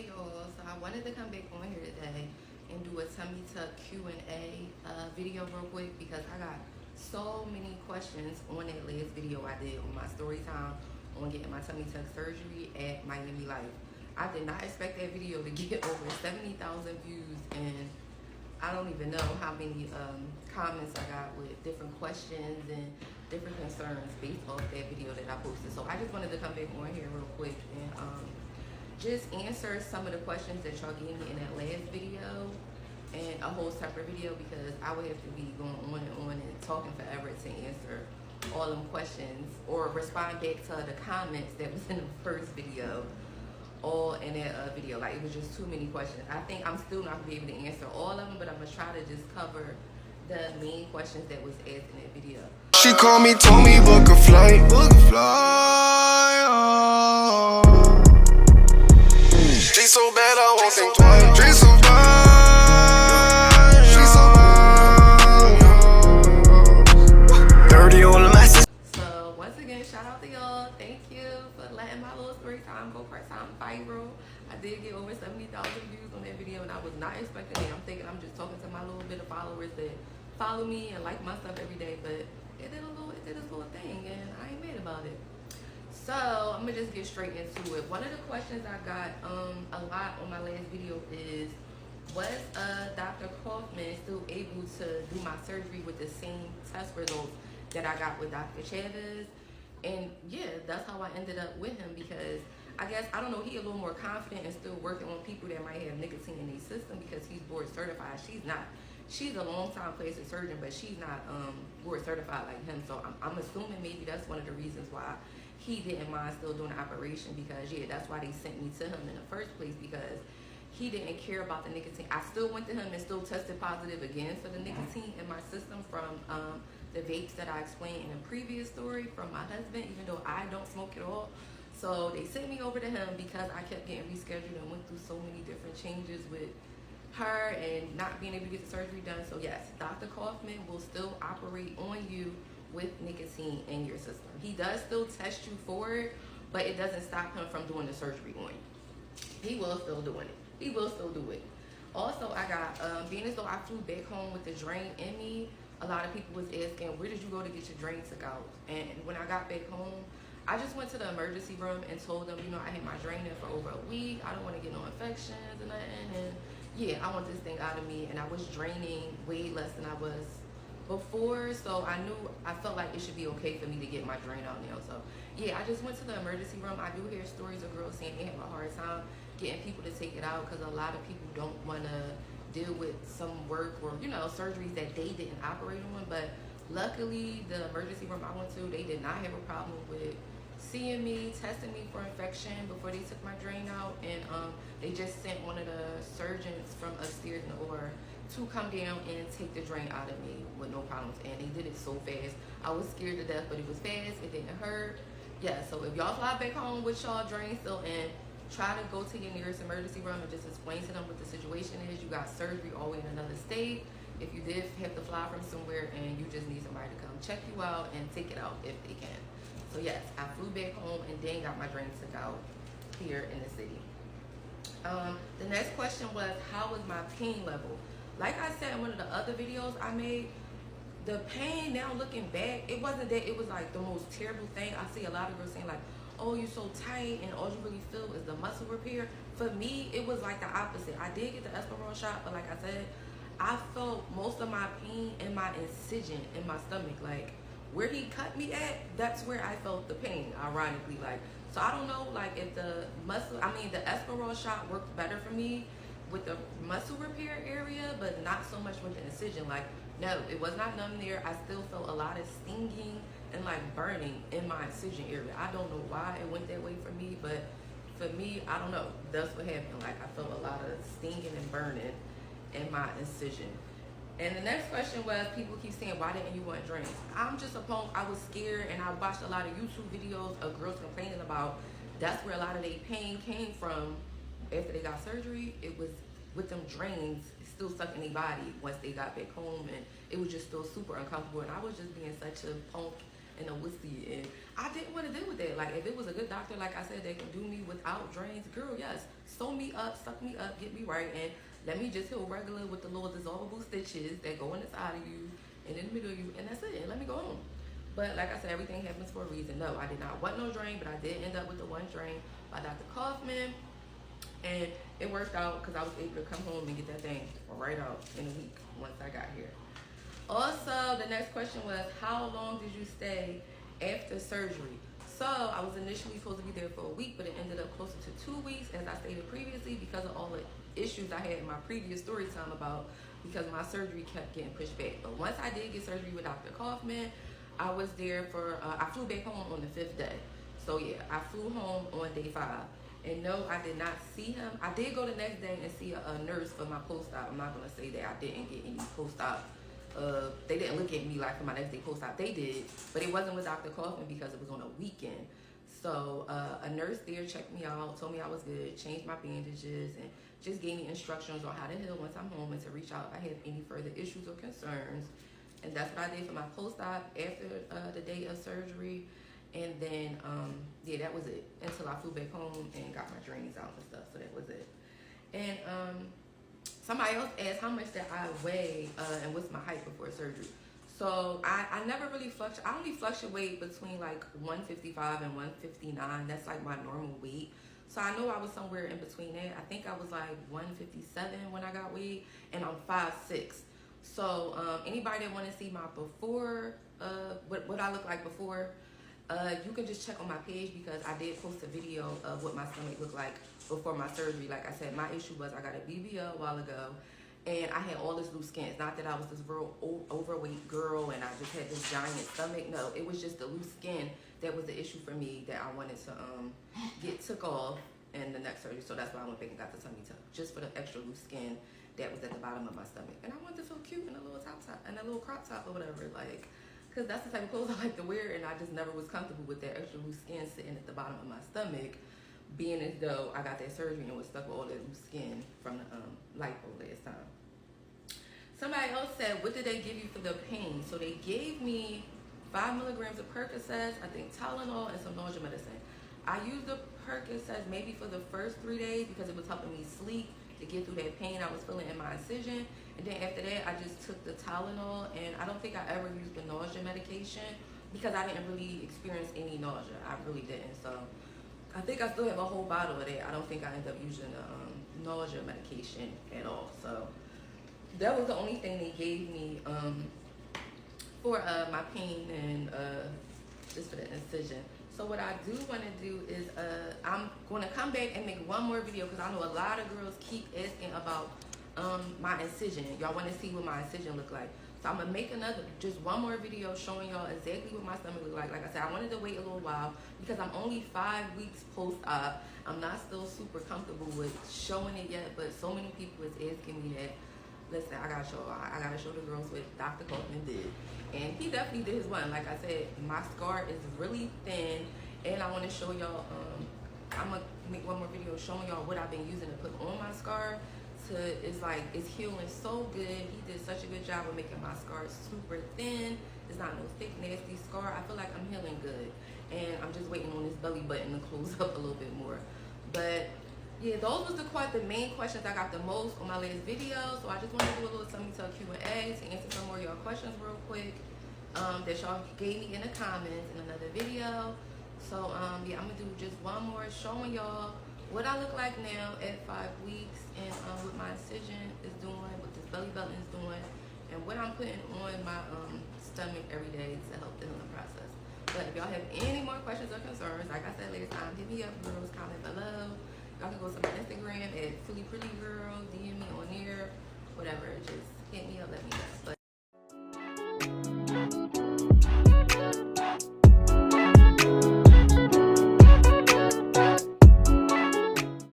Hey y'all, so I wanted to come back on here today and do a tummy tuck Q&A video real quick because I got so many questions on that last video I did on my story time on getting my tummy tuck surgery at Miami Life. I did not expect that video to get over 70,000 views, and I don't even know how many comments I got with different questions and different concerns based off that video that I posted. So I just wanted to come back on here real quick and just answer some of the questions that y'all gave me in that last video and a whole separate video, because I would have to be going on and talking forever to answer all them questions or respond back to the comments that was in the first video, all in that video. Like, it was just too many questions. I think I'm still not gonna be able to answer all of them, but I'm gonna try to just cover the main questions that was asked in that video. She called me, told me book a flight, oh. She so bad I won't think twice. She so bad, she so bad. Dirty on the message. So once again, shout out to y'all. Thank you for letting my little story time go part time viral. I did get over 70,000 views on that video, and I was not expecting it. I'm thinking I'm just talking to my little bit of followers that follow me and like my stuff every day, but it did its little thing, and I ain't mad about it. So I'm gonna just get straight into it. One of the questions I got a lot on my last video is, was Dr. Kaufman still able to do my surgery with the same test results that I got with Dr. Chavez? And yeah, that's how I ended up with him, because I guess, I don't know, he a little more confident and still working on people that might have nicotine in their system because he's board certified. She's not. She's a long-time plastic surgeon, but she's not board certified like him. So I'm assuming maybe that's one of the reasons why he didn't mind still doing the operation, because yeah, that's why they sent me to him in the first place, because he didn't care about the nicotine. I still went to him and still tested positive again for the nicotine in my system from the vapes that I explained in a previous story from my husband, even though I don't smoke at all. So they sent me over to him because I kept getting rescheduled and went through so many different changes with her and not being able to get the surgery done. So yes, Dr. Kaufman will still operate on you with nicotine in your system. He does still test you for it, but it doesn't stop him from doing the surgery on you. He will still doing it. He will still do it. Also, I got, being as though I flew back home with the drain in me, a lot of people was asking, where did you go to get your drain took out? And when I got back home, I just went to the emergency room and told them, you know, I had my drain in for over a week. I don't want to get no infections or nothing. And yeah, I want this thing out of me. And I was draining way less than I was before, so I felt like it should be okay for me to get my drain out now. So yeah, I just went to the emergency room. I do hear stories of girls saying they have a hard time getting people to take it out because a lot of people don't want to deal with some work or, you know, surgeries that they didn't operate on. But luckily, the emergency room I went to, they did not have a problem with seeing me, testing me for infection before they took my drain out, and they just sent one of the surgeons from upstairs in the OR to come down and take the drain out of me with no problems. And they did it so fast. I was scared to death, but it was fast. It didn't hurt. Yeah, so if y'all fly back home with y'all drain still in, try to go to your nearest emergency room and just explain to them what the situation is. You got surgery all the way in another state. If you did have to fly from somewhere and you just need somebody to come check you out and take it out if they can. So yes, I flew back home and then got my drain took out here in the city. The next question was, how was my pain level? Like I said in one of the other videos I made, the pain, now looking back, it wasn't that it was like the most terrible thing. I see a lot of girls saying like, oh, you're so tight and all you really feel is the muscle repair. For me, it was like the opposite. I did get the Esperol shot, but like I said, I felt most of my pain in my incision in my stomach. Like where he cut me at, that's where I felt the pain, ironically. Like, so I don't know, like if the Esperol shot worked better for me with the muscle repair area, but not so much with the incision. Like, no, it was not numb there. I still felt a lot of stinging and like burning in my incision area. I don't know why it went that way for me, but for me, I don't know. That's what happened. Like, I felt a lot of stinging and burning in my incision. And the next question was, people keep saying, why didn't you want drains? I'm just a punk. I was scared, and I watched a lot of YouTube videos of girls complaining about that's where a lot of their pain came from after they got surgery. It was with them drains still stuck in their body once they got back home, and it was just still super uncomfortable. And I was just being such a punk and a wussy, and I didn't want to deal with that. Like, if it was a good doctor, like I said, that can do me without drains, girl, yes, sew me up, suck me up, get me right, and let me just heal regular with the little dissolvable stitches that go in the side of you and in the middle of you, and that's it, and let me go home. But like I said, everything happens for a reason. No, I did not want no drain, but I did end up with the one drain by Dr. Kaufman, and it worked out because I was able to come home and get that thing right out in a week once I got here. Also, the next question was, how long did you stay after surgery? So I was initially supposed to be there for a week, but it ended up closer to 2 weeks, as I stated previously, because of all the issues I had in my previous story time about, because my surgery kept getting pushed back. But once I did get surgery with Dr. Kaufman, I was there for, I flew back home on the 5th day. So yeah, I flew home on day 5. And no, I did not see him. I did go the next day and see a nurse for my post-op. I'm not gonna say that I didn't get any post-op. They didn't look at me like for my next day post-op. They did, but it wasn't with Dr. Kaufman because it was on a weekend. So a nurse there checked me out, told me I was good, changed my bandages, and just gave me instructions on how to heal once I'm home and to reach out if I had any further issues or concerns. And that's what I did for my post-op after the day of surgery. And then, yeah, that was it until I flew back home and got my drains out and stuff. So that was it. And somebody else asked how much did I weigh and what's my height before surgery. So I never really fluctuate. I only fluctuate between like 155 and 159. That's like my normal weight. So I know I was somewhere in between that. I think I was like 157 when I got weighed, and I'm 5'6". So anybody that want to see my before, what I look like before, you can just check on my page, because I did post a video of what my stomach looked like before my surgery. Like I said, my issue was I got a BBL a while ago, and I had all this loose skin. It's not that I was this real overweight girl and I just had this giant stomach. No, it was just the loose skin that was the issue for me that I wanted to get took off in the next surgery. So that's why I went back and got the tummy tuck, just for the extra loose skin that was at the bottom of my stomach. And I wanted to feel cute in a little top and a little crop top or whatever, like, because that's the type of clothes I like to wear, and I just never was comfortable with that extra loose skin sitting at the bottom of my stomach, being as though I got that surgery and was stuck with all that loose skin from the lipo last time. Somebody else said, what did they give you for the pain? So they gave me 5 milligrams of Percocets, I think Tylenol, and some nausea medicine. I used the Percocets maybe for the first 3 days because it was helping me sleep to get through that pain I was feeling in my incision. And then after that, I just took the Tylenol, and I don't think I ever used the nausea medication because I didn't really experience any nausea. I really didn't. So I think I still have a whole bottle of that. I don't think I ended up using the nausea medication at all. So that was the only thing they gave me for my pain and just for the incision. So what I do want to do is I'm going to come back and make one more video, because I know a lot of girls keep asking about my incision. Y'all want to see what my incision look like. So I'm going to make just one more video showing y'all exactly what my stomach look like. Like I said, I wanted to wait a little while because I'm only 5 weeks post-op. I'm not still super comfortable with showing it yet, but so many people is asking me that. Listen, I gotta show the girls what Dr. Kaufman did. And he definitely did his one. Like I said, my scar is really thin, and I want to show y'all, I'm gonna make one more video showing y'all what I've been using to put on my scar. It's healing so good. He did such a good job of making my scar super thin. It's not no thick, nasty scar. I feel like I'm healing good. And I'm just waiting on this belly button to close up a little bit more. But yeah, those was the main questions I got the most on my latest video. So I just want to do a little tummy tuck Q&A to answer some more of y'all questions real quick that y'all gave me in the comments in another video. So yeah, I'm gonna do just one more showing y'all what I look like now at 5 weeks, and what my incision is doing, what this belly button is doing, and what I'm putting on my stomach every day to help the healing process. But if y'all have any more questions or concerns, like I said last time, hit me up, girls, comment below. Y'all can go to my Instagram at Philly Pretty Girl, DM me on there, whatever. Just hit me up, let me know. But